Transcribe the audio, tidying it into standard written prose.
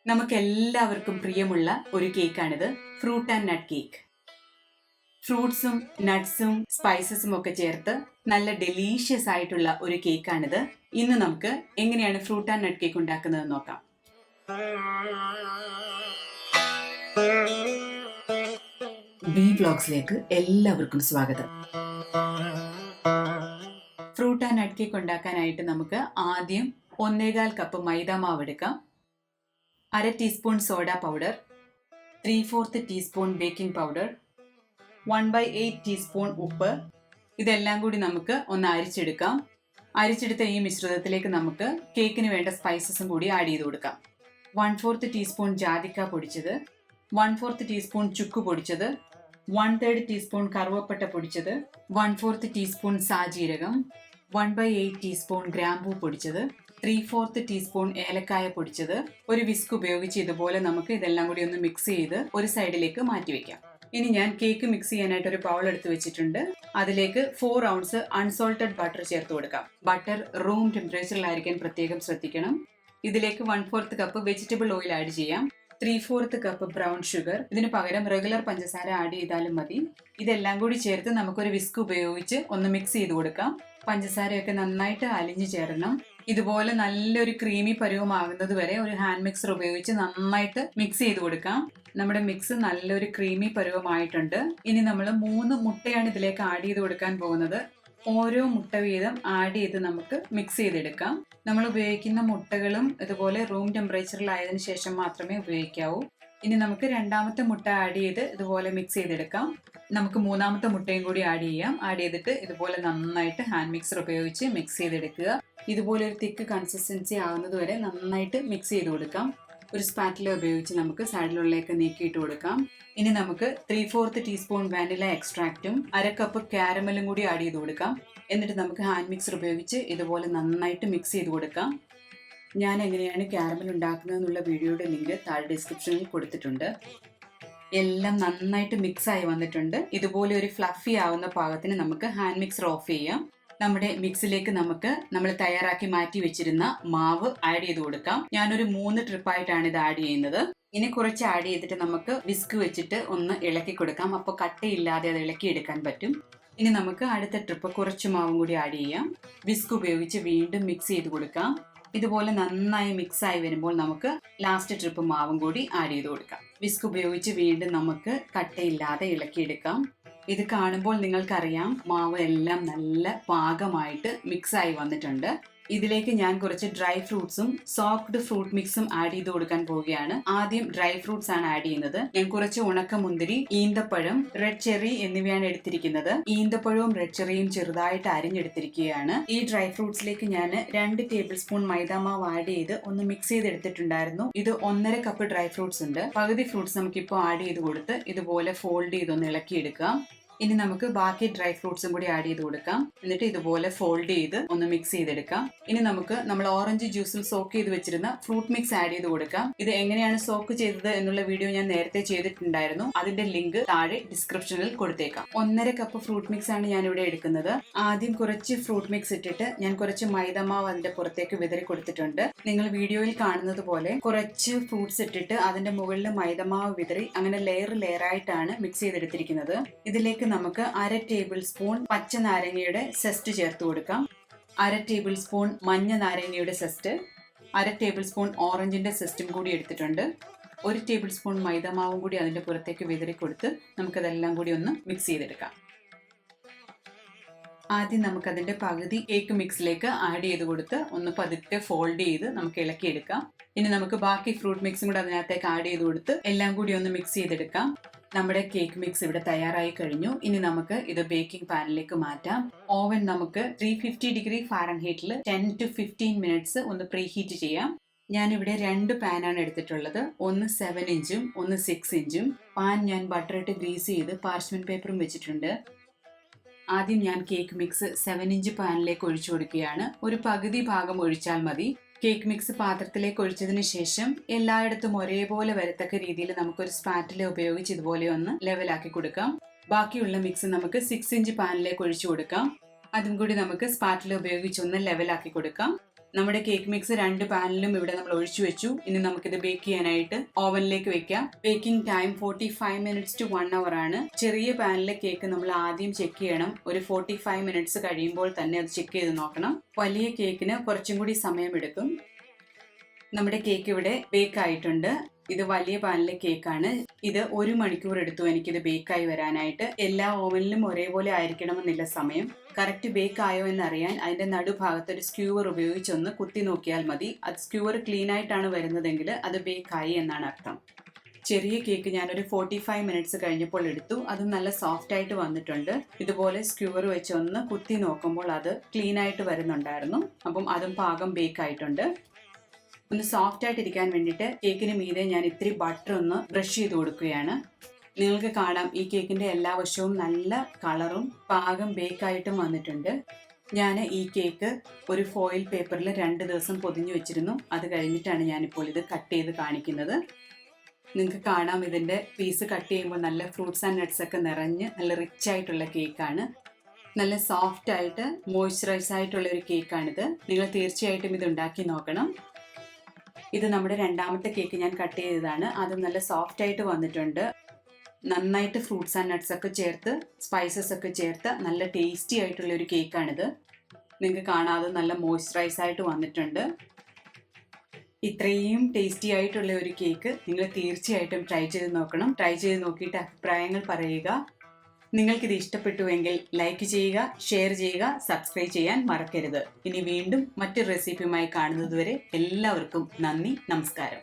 നമുക്കെല്ലാവർക്കും പ്രിയമുള്ള ഒരു കേക്കാണിത്. Fruit and nut cake. ഫ്രൂട്ട്സും നട്ട്സും സ്പൈസസും ഒക്കെ ചേർത്ത് നല്ല ഡെലീഷ്യസ് ആയിട്ടുള്ള ഒരു കേക്കാണിത്. ഇന്ന് നമുക്ക് എങ്ങനെയാണ് ഫ്രൂട്ട് ആൻഡ് നട്ട് കേക്ക് ഉണ്ടാക്കുന്നത് നോക്കാം. വ്ലോഗ്സിലേക്ക് എല്ലാവർക്കും സ്വാഗതം. ഫ്രൂട്ട് ആൻഡ് നട്ട് കേക്ക് ഉണ്ടാക്കാനായിട്ട് നമുക്ക് ആദ്യം 1.25 കപ്പ് മൈദ മാവ് എടുക്കാം. 1/2 teaspoon soda powder, 3/4 teaspoon baking powder, 1/8 teaspoon ഉപ്പ്. ഇതെല്ലാം കൂടി നമുക്ക് ഒന്ന് അരിച്ചെടുക്കാം. അരിച്ചെടുത്ത ഈ മിശ്രിതത്തിലേക്ക് നമുക്ക് കേക്കിന് വേണ്ട സ്പൈസസും കൂടി ആഡ് ചെയ്ത് കൊടുക്കാം. 1/4 ടീസ്പൂൺ ജാതിക്ക പൊടിച്ചത്, 1/4 ടീസ്പൂൺ ചുക്ക് പൊടിച്ചത്, 1/3 ടീസ്പൂൺ കറുവപ്പട്ട പൊടിച്ചത്, 1/4 ടീസ്പൂൺ സാജീരകം, 1/8 ടീസ്പൂൺ ഗ്രാമ്പൂ പൊടിച്ചത്, 3/4 ടീസ്പൂൺ ഏലക്കായ പൊടിച്ചത്. ഒരു വിസ്ക് ഉപയോഗിച്ച് ഇതുപോലെ നമുക്ക് ഇതെല്ലാം കൂടി ഒന്ന് മിക്സ് ചെയ്ത് ഒരു സൈഡിലേക്ക് മാറ്റി വെക്കാം. ഇനി ഞാൻ കേക്ക് മിക്സ് ചെയ്യാനായിട്ട് ഒരു ബൗൾ എടുത്ത് വെച്ചിട്ടുണ്ട്. അതിലേക്ക് 4 ഔൺസ് അൺസോൾട്ടഡ് ബട്ടർ ചേർത്ത് കൊടുക്കാം. ബട്ടർ റൂം ടെമ്പറേച്ചറിലായിരിക്കാൻ പ്രത്യേകം ശ്രദ്ധിക്കണം. ഇതിലേക്ക് 1/4 കപ്പ് വെജിറ്റബിൾ ഓയിൽ ആഡ് ചെയ്യാം. 3/4 കപ്പ് ബ്രൗൺ ഷുഗർ. ഇതിന് പകരം റെഗുലർ പഞ്ചസാര ആഡ് ചെയ്താലും മതി. ഇതെല്ലാം കൂടി ചേർത്ത് നമുക്കൊരു വിസ്ക് ഉപയോഗിച്ച് ഒന്ന് മിക്സ് ചെയ്ത് കൊടുക്കാം. പഞ്ചസാരയൊക്കെ നന്നായിട്ട് അലിഞ്ഞു ചേരണം. ഇതുപോലെ നല്ലൊരു ക്രീമി പരുവമാകുന്നത് വരെ ഒരു ഹാൻഡ് മിക്സർ ഉപയോഗിച്ച് നന്നായിട്ട് മിക്സ് ചെയ്ത് കൊടുക്കാം. നമ്മുടെ മിക്സ് നല്ലൊരു ക്രീമി പരുവമായിട്ടുണ്ട്. ഇനി നമ്മൾ 3 മുട്ടയാണ് ഇതിലേക്ക് ആഡ് ചെയ്ത് കൊടുക്കാൻ പോകുന്നത്. ഓരോ മുട്ട വീതം ആഡ് ചെയ്ത് നമുക്ക് മിക്സ് ചെയ്തെടുക്കാം. നമ്മൾ ഉപയോഗിക്കുന്ന മുട്ടകളും ഇതുപോലെ റൂം ടെമ്പറേച്ചറിലായതിനു ശേഷം മാത്രമേ ഉപയോഗിക്കാവൂ. ഇനി നമുക്ക് 2ാമത്തെ മുട്ട ആഡ് ചെയ്ത് ഇതുപോലെ മിക്സ് ചെയ്തെടുക്കാം. നമുക്ക് 3ാമത്തെ മുട്ടയും കൂടി ആഡ് ചെയ്യാം. ആഡ് ചെയ്തിട്ട് ഇതുപോലെ നന്നായിട്ട് ഹാൻഡ് മിക്സർ ഉപയോഗിച്ച് മിക്സ് ചെയ്തെടുക്കുക. ഇതുപോലെ ഒരു തിക്ക് കൺസിസ്റ്റൻസി ആവുന്നത് വരെ നന്നായിട്ട് മിക്സ് ചെയ്ത് കൊടുക്കാം. ഒരു സ്പാറ്റില ഉപയോഗിച്ച് നമുക്ക് സൈഡിലുള്ളതൊക്കെ നീക്കിയിട്ട് കൊടുക്കാം. ഇനി നമുക്ക് 3/4 ടീസ്പൂൺ വാനില എക്സ്ട്രാക്റ്റും 1/2 കപ്പ് കാരമലും കൂടി ആഡ് ചെയ്ത് കൊടുക്കാം. എന്നിട്ട് നമുക്ക് ഹാൻഡ് മിക്സർ ഉപയോഗിച്ച് ഇതുപോലെ നന്നായിട്ട് മിക്സ് ചെയ്ത് കൊടുക്കാം. ഞാൻ എങ്ങനെയാണ് കാരമൽ ഉണ്ടാക്കുന്നത് എന്നുള്ള വീഡിയോയുടെ ലിങ്ക് താഴെ ഡിസ്ക്രിപ്ഷനിൽ കൊടുത്തിട്ടുണ്ട്. എല്ലാം നന്നായിട്ട് മിക്സായി വന്നിട്ടുണ്ട്. ഇതുപോലെ ഒരു ഫ്ലഫി ആവുന്ന പാകത്തിന് നമുക്ക് ഹാൻഡ് മിക്സർ ഓഫ് ചെയ്യാം. നമ്മുടെ മിക്സിലേക്ക് നമ്മൾ തയ്യാറാക്കി മാറ്റി വെച്ചിരുന്ന മാവ് ആഡ് ചെയ്ത് കൊടുക്കാം. ഞാനൊരു 3 ട്രിപ്പായിട്ടാണ് ഇത് ആഡ് ചെയ്യുന്നത്. ഇനി കുറച്ച് ആഡ് ചെയ്തിട്ട് നമുക്ക് വിസ്ക് വെച്ചിട്ട് ഒന്ന് ഇളക്കി കൊടുക്കാം. അപ്പോൾ കട്ടയില്ലാതെ അത് ഇളക്കി എടുക്കാൻ പറ്റും. ഇനി നമുക്ക് അടുത്ത ട്രിപ്പ് കുറച്ച് മാവും കൂടി ആഡ് ചെയ്യാം. വിസ്ക് ഉപയോഗിച്ച് വീണ്ടും മിക്സ് ചെയ്ത് കൊടുക്കാം. ഇതുപോലെ നന്നായി മിക്സ് ആയി വരുമ്പോൾ നമുക്ക് ലാസ്റ്റ് ട്രിപ്പ് മാവും കൂടി ആഡ് ചെയ്ത് കൊടുക്കാം. വിസ്ക് ഉപയോഗിച്ച് വീണ്ടും നമുക്ക് കട്ടയില്ലാതെ ഇളക്കിയെടുക്കാം. ഇത് കാണുമ്പോൾ നിങ്ങൾക്കറിയാം മാവ് എല്ലാം നല്ല പാകമായിട്ട് മിക്സ് ആയി വന്നിട്ടുണ്ട്. ഇതിലേക്ക് ഞാൻ കുറച്ച് ഡ്രൈ ഫ്രൂട്ട്സും സോക്ക്ഡ് ഫ്രൂട്ട് മിക്സും ആഡ് ചെയ്ത് കൊടുക്കാൻ പോവുകയാണ്. ആദ്യം ഡ്രൈ ഫ്രൂട്ട്സ് ആണ് ആഡ് ചെയ്യുന്നത്. ഞാൻ കുറച്ച് ഉണക്കമുന്തിരി, ഈന്തപ്പഴം, റെഡ് ചെറി എന്നിവയാണ് എടുത്തിരിക്കുന്നത്. ഈന്തപ്പഴവും റെഡ് ചെറിയും ചെറുതായിട്ട് അരിഞ്ഞെടുത്തിരിക്കുകയാണ്. ഈ ഡ്രൈ ഫ്രൂട്ട്സിലേക്ക് ഞാൻ 2 ടേബിൾ സ്പൂൺ മൈദാമാവ് ആഡ് ചെയ്ത് ഒന്ന് മിക്സ് ചെയ്തെടുത്തിട്ടുണ്ടായിരുന്നു. ഇത് 1.5 കപ്പ് ഡ്രൈ ഫ്രൂട്ട്സ് ഉണ്ട്. പകുതി ഫ്രൂട്ട്സ് നമുക്കിപ്പോൾ ആഡ് ചെയ്ത് കൊടുത്ത് ഇതുപോലെ ഫോൾഡ് ചെയ്തൊന്ന് ഇളക്കിയെടുക്കാം. ഇനി നമുക്ക് ബാക്കി ഡ്രൈ ഫ്രൂട്ട്സും കൂടി ആഡ് ചെയ്ത് കൊടുക്കാം. എന്നിട്ട് ഇതുപോലെ ഫോൾഡ് ചെയ്ത് ഒന്ന് മിക്സ് ചെയ്തെടുക്കാം. ഇനി നമുക്ക് നമ്മൾ ഓറഞ്ച് ജ്യൂസിൽ സോക്ക് ചെയ്ത് വെച്ചിരുന്ന ഫ്രൂട്ട് മിക്സ് ആഡ് ചെയ്ത് കൊടുക്കാം. ഇത് എങ്ങനെയാണ് സോക്ക് ചെയ്തത് എന്നുള്ള വീഡിയോ ഞാൻ നേരത്തെ ചെയ്തിട്ടുണ്ടായിരുന്നു. അതിന്റെ ലിങ്ക് താഴെ ഡിസ്ക്രിപ്ഷനിൽ കൊടുത്തേക്കാം. 1.5 കപ്പ് ഫ്രൂട്ട് മിക്സ് ആണ് ഞാൻ ഇവിടെ എടുക്കുന്നത്. ആദ്യം കുറച്ച് ഫ്രൂട്ട് മിക്സ് ഇട്ടിട്ട് ഞാൻ കുറച്ച് മൈദമാവ് അതിന്റെ പുറത്തേക്ക് വിതറി കൊടുത്തിട്ടുണ്ട്. നിങ്ങൾ വീഡിയോയിൽ കാണുന്നത് പോലെ കുറച്ച് ഫ്രൂട്ട്സ് ഇട്ടിട്ട് അതിന്റെ മുകളിൽ മൈദമാവ് വിതറി അങ്ങനെ ലെയർ ആയിട്ടാണ് മിക്സ് ചെയ്തെടുത്തിരിക്കുന്നത്. ഇതിലേക്ക് നമുക്ക് 1/2 ടേബിൾ സ്പൂൺ പച്ച നാരങ്ങയുടെ സെസ്റ്റ് ചേർത്ത് കൊടുക്കാം. 1/2 ടേബിൾ സ്പൂൺ മഞ്ഞ നാരങ്ങയുടെ സെസ്റ്റ്, 1/2 ടേബിൾ സ്പൂൺ ഓറഞ്ചിന്റെ സെസ്റ്റും കൂടി എടുത്തിട്ടുണ്ട്. 1 ടേബിൾ സ്പൂൺ മൈദമാവും കൂടി അതിന്റെ പുറത്തേക്ക് വിതറി കൊടുത്ത് നമുക്കതെല്ലാം കൂടി ഒന്ന് മിക്സ് ചെയ്തെടുക്കാം. ആദ്യം നമുക്കതിന്റെ പകുതി കേക്ക് മിക്സിലേക്ക് ആഡ് ചെയ്ത് കൊടുത്ത് ഒന്ന് പതുക്കെ ഫോൾഡ് ചെയ്ത് നമുക്ക് ഇളക്കിയെടുക്കാം. ഇനി നമുക്ക് ബാക്കി ഫ്രൂട്ട് മിക്സും കൂടി അതിനകത്തേക്ക് ആഡ് ചെയ്ത് കൊടുത്ത് എല്ലാം കൂടി ഒന്ന് മിക്സ് ചെയ്തെടുക്കാം. നമ്മുടെ കേക്ക് മിക്സ് ഇവിടെ തയ്യാറായി കഴിഞ്ഞു. ഇനി നമുക്ക് ഇത് ബേക്കിംഗ് പാനിലേക്ക് മാറ്റാം. ഓവൻ നമുക്ക് 350 ഡിഗ്രി ഫാരൻഹീറ്റിൽ 10 to 15 മിനിറ്റ്സ് ഒന്ന് പ്രീ ഹീറ്റ് ചെയ്യാം. ഞാനിവിടെ 2 പാനാണ് എടുത്തിട്ടുള്ളത്. ഒന്ന് 7 ഇഞ്ചും ഒന്ന് 6 ഇഞ്ചും. പാൻ ഞാൻ ബട്ടർ ഇട്ട് ഗ്രീസ് ചെയ്ത് പാർച്ച്മെന്റ് പേപ്പറും വെച്ചിട്ടുണ്ട്. ആദ്യം ഞാൻ കേക്ക് മിക്സ് 7 ഇഞ്ച് പാനിലേക്ക് ഒഴിച്ചു കൊടുക്കുകയാണ്. ഒരു പകുതി ഭാഗം ഒഴിച്ചാൽ മതി. കേക്ക് മിക്സ് പാത്രത്തിലേക്ക് ഒഴിച്ചതിന് ശേഷം എല്ലായിടത്തും ഒരേപോലെ വരത്തക്ക രീതിയിൽ നമുക്കൊരു സ്പാറ്റില ഉപയോഗിച്ച് ഇതുപോലെ ഒന്ന് ലെവലാക്കി കൊടുക്കാം. ബാക്കിയുള്ള മിക്സ് നമുക്ക് 6 ഇഞ്ച് പാനിലേക്ക് ഒഴിച്ചു കൊടുക്കാം. അതും കൂടി നമുക്ക് സ്പാറ്റില ഉപയോഗിച്ച് ഒന്ന് ലെവലാക്കി കൊടുക്കാം. നമ്മുടെ കേക്ക് മിക്സ് 2 പാനിലും ഇവിടെ നമ്മൾ ഒഴിച്ചു വെച്ചു. ഇനി നമുക്കിത് ബേക്ക് ചെയ്യാനായിട്ട് ഓവനിലേക്ക് വെക്കാം. ബേക്കിംഗ് ടൈം 45 മിനിറ്റ്സ് ടു 1 അവർ ആണ്. ചെറിയ പാനിലെ കേക്ക് നമ്മൾ ആദ്യം ചെക്ക് ചെയ്യണം. ഒരു 45 മിനിറ്റ്സ് കഴിയുമ്പോൾ തന്നെ അത് ചെക്ക് ചെയ്ത് നോക്കണം. വലിയ കേക്കിന് കുറച്ചും കൂടി സമയമെടുക്കും. നമ്മുടെ കേക്ക് ഇവിടെ ബേക്ക് ആയിട്ടുണ്ട്. ഇത് വലിയ പാനിലെ കേക്കാണ്. ഇത് 1 മണിക്കൂർ എടുത്തു എനിക്കിത് ബേക്കായി വരാനായിട്ട്. എല്ലാ ഓവനിലും ഒരേപോലെ ആയിരിക്കണമെന്നില്ല സമയം. കറക്റ്റ് ബേക്ക് ആയോ എന്നറിയാൻ അതിന്റെ നടുഭാഗത്ത് ഒരു സ്ക്യൂവർ ഉപയോഗിച്ചൊന്ന് കുത്തി നോക്കിയാൽ മതി. അത് സ്ക്യൂവർ ക്ലീൻ ആയിട്ടാണ് വരുന്നതെങ്കിൽ അത് ബേക്കായി എന്നാണ് അർത്ഥം. ചെറിയ കേക്ക് ഞാനൊരു 45 മിനിറ്റ്സ് കഴിഞ്ഞപ്പോൾ എടുത്തു. അത് നല്ല സോഫ്റ്റ് ആയിട്ട് വന്നിട്ടുണ്ട്. ഇതുപോലെ സ്ക്യൂവർ വെച്ച് ഒന്ന് കുത്തി നോക്കുമ്പോൾ അത് ക്ലീൻ ആയിട്ട് വരുന്നുണ്ടായിരുന്നു. അപ്പം അതും പാകം ബേക്ക് ആയിട്ടുണ്ട്. ഒന്ന് സോഫ്റ്റ് ആയിട്ട് ഇരിക്കാൻ വേണ്ടിയിട്ട് കേക്കിന് മീതെ ഞാൻ ഇത്തിരി ബട്ടർ ഒന്ന് ബ്രഷ് ചെയ്ത് കൊടുക്കുകയാണ്. നിങ്ങൾക്ക് കാണാം ഈ കേക്കിന്റെ എല്ലാ വശവും നല്ല കളറും പാകം ബേക്കായിട്ടും വന്നിട്ടുണ്ട്. ഞാൻ ഈ കേക്ക് ഒരു ഫോയിൽ പേപ്പറിൽ 2 ദിവസം പൊതിഞ്ഞു വെച്ചിരുന്നു. അത് കഴിഞ്ഞിട്ടാണ് ഞാനിപ്പോൾ ഇത് കട്ട് ചെയ്ത് കാണിക്കുന്നത്. നിങ്ങൾക്ക് കാണാം ഇതിന്റെ പീസ് കട്ട് ചെയ്യുമ്പോൾ നല്ല ഫ്രൂട്ട്സ് ആൻഡ് നട്ട്സ് ഒക്കെ നിറഞ്ഞ് നല്ല റിച്ച് ആയിട്ടുള്ള കേക്കാണ്. നല്ല സോഫ്റ്റ് ആയിട്ട് മോയ്സ്ചറൈസ് ആയിട്ടുള്ള ഒരു കേക്കാണിത്. നിങ്ങൾ തീർച്ചയായിട്ടും ഇത് ഉണ്ടാക്കി നോക്കണം. ഇത് നമ്മുടെ രണ്ടാമത്തെ കേക്ക് ഞാൻ കട്ട് ചെയ്തതാണ്. അത് നല്ല സോഫ്റ്റ് ആയിട്ട് വന്നിട്ടുണ്ട്. നന്നായിട്ട് ഫ്രൂട്ട്സ് ആൻഡ് നട്ട്സ് ഒക്കെ ചേർത്ത് സ്പൈസസ് ഒക്കെ ചേർത്ത് നല്ല ടേസ്റ്റി ആയിട്ടുള്ള ഒരു കേക്കാണിത്. നിങ്ങൾക്ക് കാണാതെ നല്ല മോയ്സ്ചറൈസ് ആയിട്ട് വന്നിട്ടുണ്ട്. ഇത്രയും ടേസ്റ്റി ആയിട്ടുള്ള ഒരു കേക്ക് നിങ്ങൾ തീർച്ചയായിട്ടും ട്രൈ ചെയ്ത് നോക്കണം. ട്രൈ ചെയ്ത് നോക്കിയിട്ട് അഭിപ്രായങ്ങൾ പറയുക. നിങ്ങൾക്കിത് ഇഷ്ടപ്പെട്ടുവെങ്കിൽ ലൈക്ക് ചെയ്യുക, ഷെയർ ചെയ്യുക, സബ്സ്ക്രൈബ് ചെയ്യാൻ മറക്കരുത്. ഇനി വീണ്ടും മറ്റൊരു റെസിപ്പിയുമായി കാണുന്നതുവരെ എല്ലാവർക്കും നന്ദി, നമസ്കാരം.